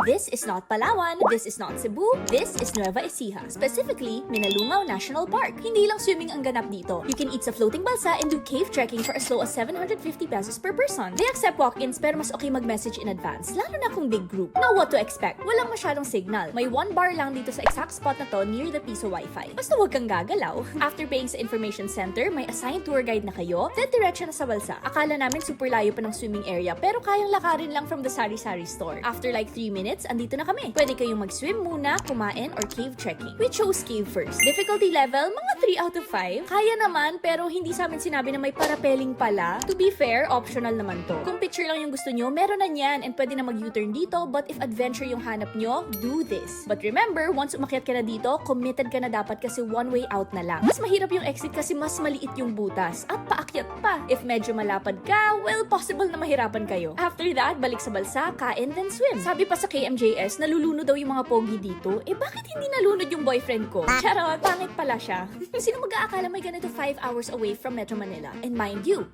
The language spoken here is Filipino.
This is not Palawan, this is not Cebu, this is Nueva Ecija. Specifically, Minalungaw National Park. Hindi lang swimming ang ganap dito. You can eat sa floating balsa and do cave trekking for as low as 750 pesos per person. They accept walk-ins pero mas okay mag-message in advance, lalo na kung big group. Now what to expect? Walang masyadong signal. May 1 bar lang dito sa exact spot na to near the Piso Wi-Fi. Basta huwag kang gagalaw. After paying sa information center, may assigned tour guide na kayo, then diretso na sa balsa. Akala namin super layo pa ng swimming area pero kayang lakarin lang from the sari-sari store. After like 3 minutes, andito na kami. Pwede kayong mag-swim muna, kumain, or cave trekking. We chose cave first. Difficulty level, mga 3 out of 5. Kaya naman, pero hindi sa amin sinabi na may parapeling pala. To be fair, optional naman to. Kung picture lang yung gusto nyo, meron na yan and pwede na mag-U-turn dito, but if adventure yung hanap nyo, do this. But remember, once umakyat ka na dito, committed ka na dapat kasi one way out na lang. Mas mahirap yung exit kasi mas maliit yung butas at paakyat pa. If medyo malapad ka, well, possible na mahirapan kayo. After that, balik sa balsa, kain, then swim. Sabi pa sa KMJS, nalulunod daw yung mga pogi dito. Eh bakit hindi nalunod yung boyfriend ko? Charot, pangit pala siya. Sino mag-aakala may ganito 5 hours away from Metro Manila? And mind you,